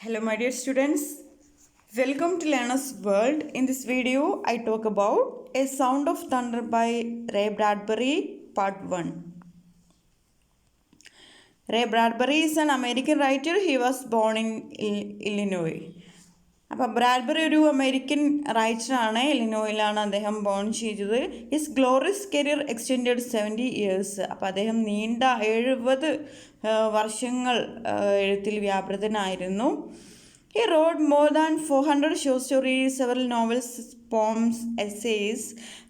Hello my dear students, welcome to Learner's World. In this video I talk about A Sound of Thunder by Ray Bradbury Part 1. Ray Bradbury is an American writer. He was born in Illinois. അപ്പോൾ Bradbury ഒരു American റൈറ്ററാണ്. ഇലിനോയിലാണ് അദ്ദേഹം bone ചെയ്തത്. His glorious career extended 70 years. അപ്പോൾ അദ്ദേഹം നീണ്ട 70 വർഷങ്ങൾ എഴുത്തിൽ വ്യാപൃതനായിരുന്നു. He wrote more than 400 short stories, several novels, poems, essays,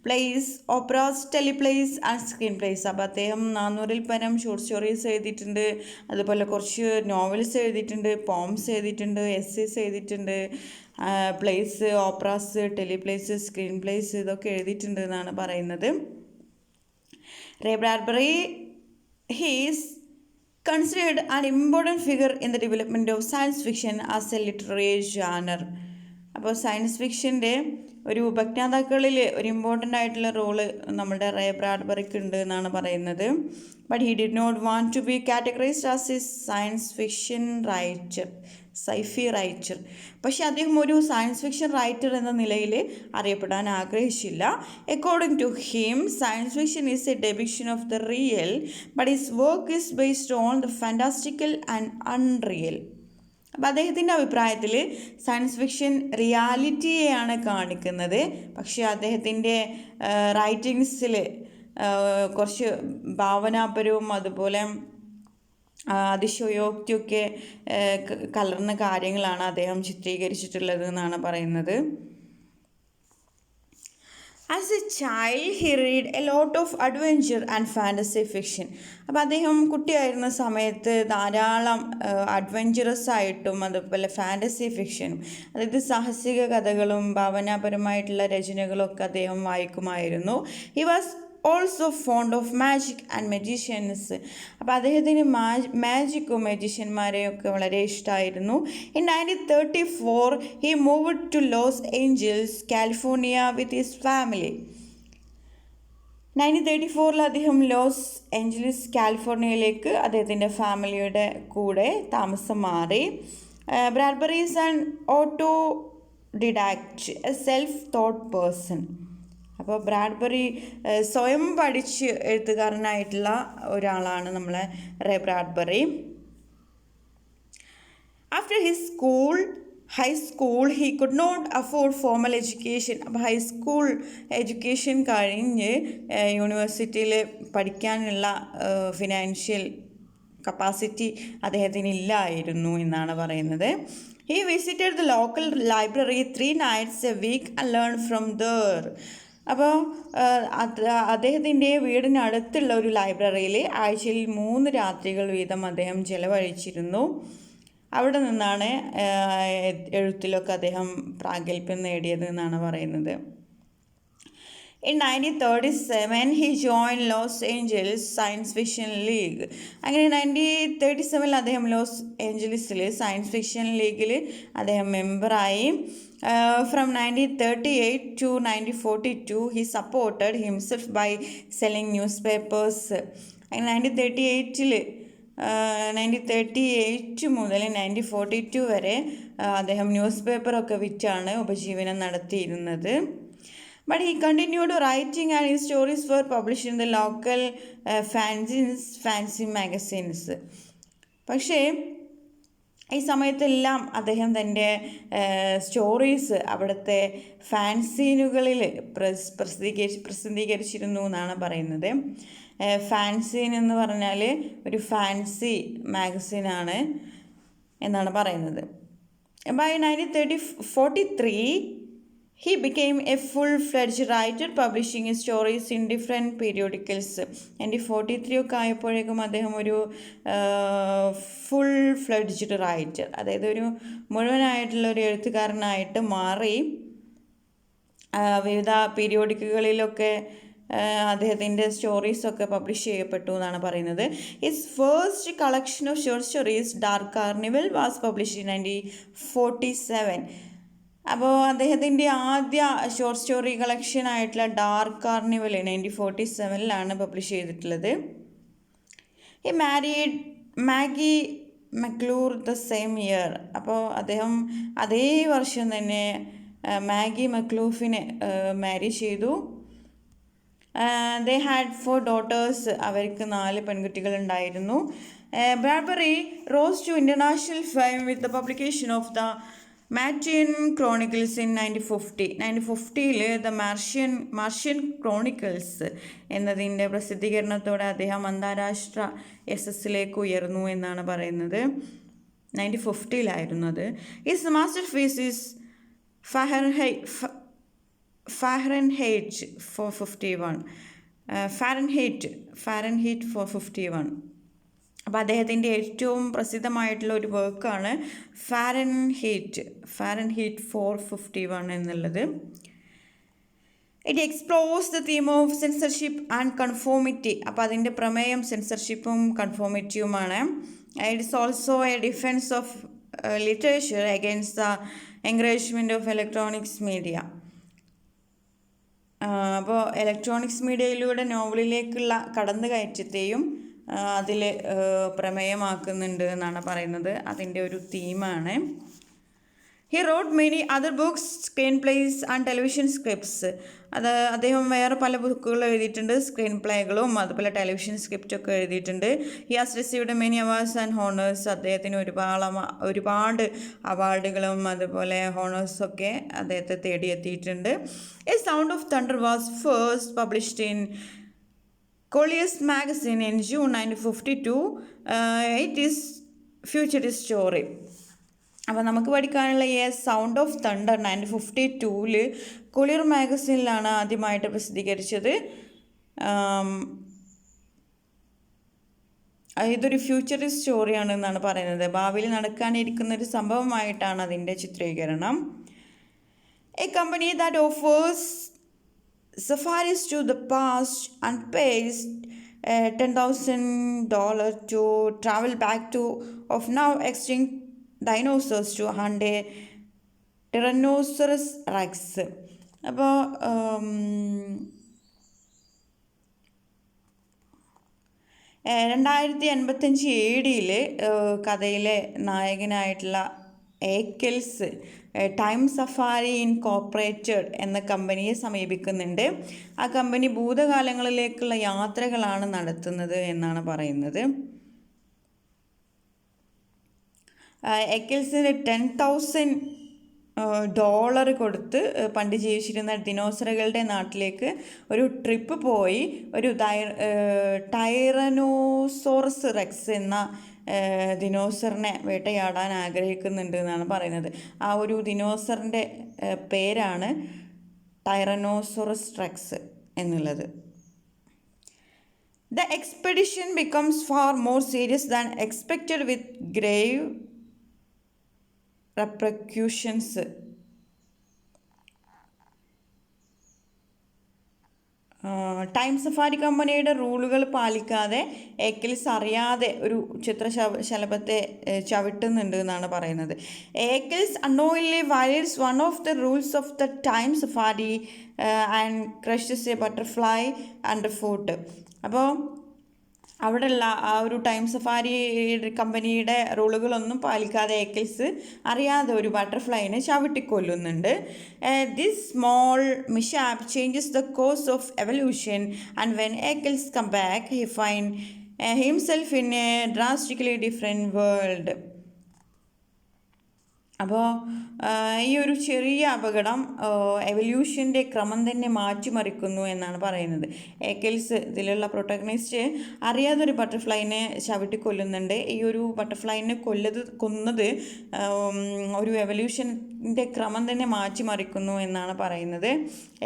plays, operas, teleplays and screenplays. അപ്പോൾ അദ്ദേഹം 400-ൽ പരം ഷോർട്ട് സ്റ്റോറീസ് എഴുതിയിട്ടുണ്ട്. അതുപോലെ കുറച്ച് നോവൽസ് എഴുതിയിട്ടുണ്ട്, പോംസ് എഴുതിയിട്ടുണ്ട്, എസ്സേസ് എഴുതിയിട്ടുണ്ട്, plays, operas, teleplays, screen plays ഇതൊക്കെ എഴുതിയിട്ടുണ്ട് എന്നാണ് പറയുന്നത്. Ray Bradbury he's considered an important figure in the development of science fiction as a literary genre. അപ്പോൾ സയൻസ് ഫിക്ഷൻ്റെ ഒരു ഉപജ്ഞാതാക്കളിൽ ഒരു ഇമ്പോർട്ടൻ്റ് ആയിട്ടുള്ള റോള് നമ്മുടെ റേ ബ്രാഡ്ബറിക്ക് ഉണ്ട് എന്നാണ് പറയുന്നത്. But he did not want to be categorized as a science fiction writer, sci-fi writer. പക്ഷേ അദ്ദേഹം ഒരു സയൻസ് ഫിക്ഷൻ റൈറ്റർ എന്ന നിലയിൽ അറിയപ്പെടാൻ ആഗ്രഹിച്ചില്ല. According to him, science fiction is a depiction of the real, but his work is based on the fantastical and unreal. അപ്പോൾ അദ്ദേഹത്തിൻ്റെ അഭിപ്രായത്തിൽ സയൻസ് ഫിക്ഷൻ റിയാലിറ്റിയെയാണ് കാണിക്കുന്നത്. പക്ഷേ അദ്ദേഹത്തിൻ്റെ റൈറ്റിങ്സിൽ കുറച്ച് ഭാവനാപരവും അതുപോലെ അതിശയോക്തിയൊക്കെ കലർന്ന കാര്യങ്ങളാണ് അദ്ദേഹം ചിത്രീകരിച്ചിട്ടുള്ളത് എന്നാണ് പറയുന്നത്. As a child, he read a lot of adventure and fantasy fiction. അപ്പോൾ അദ്ദേഹം കുട്ടിയായിരുന്ന സമയത്ത് ധാരാളം അഡ്വഞ്ചറസ് ആയിട്ടും അതുപോലെ ഫാൻറ്റസി ഫിക്ഷനും, അതായത് സാഹസിക കഥകളും ഭാവനാപരമായിട്ടുള്ള രചനകളൊക്കെ അദ്ദേഹം വായിക്കുമായിരുന്നു. He was also fond of magic and magicians. അപ്പോൾ അദ്ദേഹത്തിന് മാജിക്കും മജീഷ്യന്മാരെയൊക്കെ വളരെ ഇഷ്ടമായിരുന്നു. In 1934 he moved to Los Angeles, California with his family. 1934 അദ്ദേഹം ലോസ് ഏഞ്ചലസ് കാലിഫോർണിയയിലേക്ക് അദ്ദേഹത്തിൻ്റെ ഫാമിലിയുടെ കൂടെ താമസം മാറി. Bradbury is an autodidact, a self taught person. അപ്പോൾ ബ്രാഡ്ബറി സ്വയം പഠിച്ച് എഴുത്തുകാരനായിട്ടുള്ള ഒരാളാണ് നമ്മളെ Ray Bradbury. After his high school he could not afford formal education. അപ്പോൾ ഹൈസ്കൂൾ എഡ്യൂക്കേഷൻ കഴിഞ്ഞ് യൂണിവേഴ്സിറ്റിയിൽ പഠിക്കാനുള്ള ഫിനാൻഷ്യൽ കപ്പാസിറ്റി അദ്ദേഹത്തിന് ഇല്ലായിരുന്നു എന്നാണ് പറയുന്നത്. He visited the local library 3 nights a week and learned from there. അപ്പോൾ അദ്ദേഹത്തിൻ്റെ വീടിനടുത്തുള്ള ഒരു ലൈബ്രറിയിൽ ആഴ്ചയിൽ 3 രാത്രികൾ വീതം അദ്ദേഹം ചെലവഴിച്ചിരുന്നു. അവിടെ നിന്നാണ് എഴുത്തിലൊക്കെ അദ്ദേഹം പ്രാഗൽഭ്യം നേടിയത് എന്നാണ് പറയുന്നത്. In 1937 he joined Los Angeles Science Fiction League. അങ്ങനെ 1937 അദ്ദേഹം ലോസ് ഏഞ്ചലസിൽ സയൻസ് ഫിക്ഷൻ ലീഗിൽ അദ്ദേഹം മെമ്പറായി. From 1938 to 1942 he supported himself by selling newspapers. 1938 മുതൽ 1942 വരെ അദ്ദേഹം ന്യൂസ് പേപ്പറൊക്കെ വിറ്റാണ് ഉപജീവനം നടത്തിയിരുന്നത്. But he continued writing and his stories were published in the local fancy magazines. പക്ഷേ ഈ സമയത്തെല്ലാം അദ്ദേഹം തൻ്റെ സ്റ്റോറീസ് അവിടുത്തെ ഫാൻസീനുകളിൽ പ്രസിദ്ധീകരിച്ചിരുന്നു എന്നാണ് പറയുന്നത്. ഫാൻസീൻ എന്ന് പറഞ്ഞാൽ ഒരു ഫാൻസി മാഗസിനാണ് എന്നാണ് പറയുന്നത്. By 1943 he became a full-fledged writer, publishing his stories in different periodicals. 1943 ഒക്കെ ആയപ്പോഴേക്കും അദ്ദേഹം ഒരു ഫുൾ-ഫ്ലെഡ്ജ്ഡ് റൈറ്റർ, അതായത് ഒരു മുഴുവനായിട്ടുള്ള ഒരു എഴുത്തുകാരനായിട്ട് മാറി. വിവിധ പീരിയോഡിക്കുകളിലൊക്കെ അദ്ദേഹത്തിൻ്റെ സ്റ്റോറീസൊക്കെ പബ്ലിഷ് ചെയ്യപ്പെട്ടു എന്നാണ് പറയുന്നത്. His first collection of short stories Dark Carnival was published in 1947. അപ്പോൾ അദ്ദേഹത്തിൻ്റെ ആദ്യ ഷോർട്ട് സ്റ്റോറി കളക്ഷനായിട്ടുള്ള ഡാർക്ക് കാർണിവൽ 1947 പബ്ലിഷ് ചെയ്തിട്ടുള്ളത്. ഈ Maggie McClure the same year. അപ്പോൾ അദ്ദേഹം അതേ വർഷം തന്നെ മാഗി മക്ലൂഫിനെ മാരി ചെയ്തു. They had 4 daughters. അവർക്ക് 4 പെൺകുട്ടികളുണ്ടായിരുന്നു. Bradbury rose to international fame with the publication of the Martian Chronicles in 1950. 1950 the Martian Chronicles എന്നതിൻ്റെ പ്രസിദ്ധീകരണത്തോടെ അദ്ദേഹം അന്താരാഷ്ട്ര യശസ്സിലേക്ക് ഉയർന്നു എന്നാണ് പറയുന്നത്. 1950 അത്. His masterpiece is Fahrenheit 451. Fahrenheit 451. അപ്പോൾ അദ്ദേഹത്തിൻ്റെ ഏറ്റവും പ്രസിദ്ധമായിട്ടുള്ള ഒരു വർക്കാണ് ഫാരൻഹീറ്റ് 451 എന്നുള്ളത്. It explores the theme of censorship and conformity. അപ്പോൾ അതിൻ്റെ പ്രമേയം സെൻസർഷിപ്പും കൺഫോമിറ്റിയുമാണ്. It is also a defence of literature against the encouragement of electronics media. അപ്പോൾ ഇലക്ട്രോണിക്സ് മീഡിയയിലൂടെ നോവലിലേക്കുള്ള കടന്നുകയറ്റത്തെയും അതിൽ പ്രമേയമാക്കുന്നുണ്ട് എന്നാണ് പറയുന്നത്. അതിൻ്റെ ഒരു തീമാണ്. He wrote many other books, screen plays and television scripts. അദ്ദേഹം വേറെ പല ബുക്കുകൾ എഴുതിയിട്ടുണ്ട്, സ്ക്രീൻ പ്ലേകളും അതുപോലെ ടെലിവിഷൻ സ്ക്രിപ്റ്റൊക്കെ എഴുതിയിട്ടുണ്ട്. He has received many awards and honours. അദ്ദേഹത്തിന് ഒരുപാട് അവാർഡുകളും അതുപോലെ ഹോണേഴ്സൊക്കെ അദ്ദേഹത്തെ തേടിയെത്തിയിട്ടുണ്ട്. A sound of thunder was first published in Collier's magazine in June 1952. It is futurist story. അപ്പോൾ നമുക്ക് പഠിക്കാനുള്ള ഈ സൗണ്ട് ഓഫ് തണ്ടർ 1952 കൊളിയർ മാഗസീനിലാണ് ആദ്യമായിട്ട് പ്രസിദ്ധീകരിച്ചത്. ഇതൊരു ഫ്യൂച്ചറിസ്റ്റ് സ്റ്റോറിയാണ് എന്നാണ് പറയുന്നത്. ഭാവിയിൽ നടക്കാനിരിക്കുന്ന ഒരു സംഭവമായിട്ടാണ് അതിൻ്റെ ചിത്രീകരണം. A company that offers safaris to the past and pays $10,000 to travel back to of now extinct dinosaurs to hunt a Tyrannosaurus rex. അപ്പോൾ 2085 AD കഥയിലെ നായകനായിട്ടുള്ള ഏക്കൽസ് ടൈം സഫാരി ഇൻകോർപ്പറേറ്റഡ് എന്ന കമ്പനിയെ സമീപിക്കുന്നുണ്ട്. ആ കമ്പനി ഭൂതകാലങ്ങളിലേക്കുള്ള യാത്രകളാണ് നടത്തുന്നത് എന്നാണ് പറയുന്നത്. എക്കൽസിന് $10,000 കൊടുത്ത് പണ്ട് ജീവിച്ചിരുന്ന ദിനോസറുകളുടെ നാട്ടിലേക്ക് ഒരു ട്രിപ്പ് പോയി ഒരു ടൈറനോസോറസ് റെക്സ് എന്ന ദിനോസറിനെ വേട്ടയാടാൻ ആഗ്രഹിക്കുന്നുണ്ട് എന്നാണ് പറയുന്നത്. ആ ഒരു ദിനോസറിൻ്റെ പേരാണ് ടൈറനോസോറസ് റെക്സ് എന്നുള്ളത്. The expedition becomes far more serious than expected with grave repercussions. Time safari കമ്പനിയുടെ റൂളുകൾ പാലിക്കാതെ ഏക്കൽസ് അറിയാതെ ഒരു ചിത്രശലഭത്തെ ചവിട്ടുന്നുണ്ട് എന്നാണ് പറയുന്നത്. ഏക്കൽസ് unknowingly violates one of the rules of the time safari and crushes a butterfly underfoot. അപ്പോൾ അവിടെയുള്ള ആ ഒരു ടൈം സഫാരി കമ്പനിയുടെ റൂളുകളൊന്നും പാലിക്കാതെ ഏക്കൽസ് അറിയാതെ ഒരു ബട്ടർഫ്ലൈനെ ചവിട്ടിക്കൊല്ലുന്നുണ്ട്. This small mishap changes the course of evolution and when Eckels come back he find himself in a drastically different world. അപ്പോൾ ഈ ഒരു ചെറിയ അപകടം എവല്യൂഷൻ്റെ ക്രമം തന്നെ മാറ്റിമറിക്കുന്നു എന്നാണ് പറയുന്നത്. ഏക്കൽസ് ഇതിലുള്ള പ്രൊട്ടഗണിസ്റ്റ് അറിയാതൊരു ബട്ടർഫ്ലൈനെ ചവിട്ടിക്കൊല്ലുന്നുണ്ട്. ഈ ഒരു ബട്ടർഫ്ലൈനെ കൊന്നത് ഒരു എവല്യൂഷൻ്റെ ക്രമം തന്നെ മാറ്റിമറിക്കുന്നു എന്നാണ് പറയുന്നത്.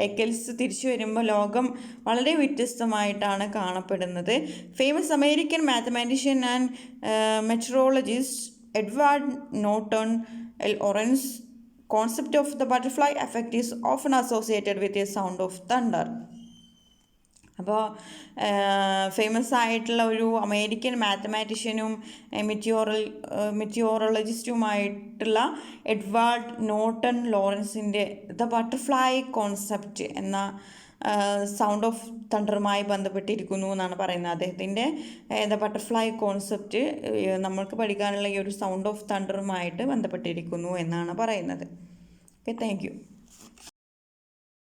ഏക്കൽസ് തിരിച്ചു വരുമ്പോൾ ലോകം വളരെ വ്യത്യസ്തമായിട്ടാണ് കാണപ്പെടുന്നത്. Famous American mathematician and metrologist Edward Norton Lorentz concept of the butterfly effect is often associated with a sound of thunder. അപ്പോൾ ഫേമസ് ആയിട്ടുള്ള ഒരു അമേരിക്കൻ മാത്തമാറ്റീഷ്യനും മെറ്റിയോറോളജിസ്റ്റുമായിട്ടുള്ള എഡ്വാർഡ് നോർട്ടൺ ലോറൻസിൻ്റെ ദ ബട്ടർഫ്ലൈ കോൺസെപ്റ്റ് എന്ന സൗണ്ട് ഓഫ് തണ്ടറുമായി ബന്ധപ്പെട്ടിരിക്കുന്നു എന്നാണ് പറയുന്നത്. അദ്ദേഹത്തിൻ്റെ ദ ബട്ടർഫ്ലൈ കോൺസെപ്റ്റ് നമ്മൾക്ക് പഠിക്കാനുള്ള ഈ ഒരു സൗണ്ട് ഓഫ് തണ്ടറുമായിട്ട് ബന്ധപ്പെട്ടിരിക്കുന്നു എന്നാണ് പറയുന്നത്. Okay, thank you.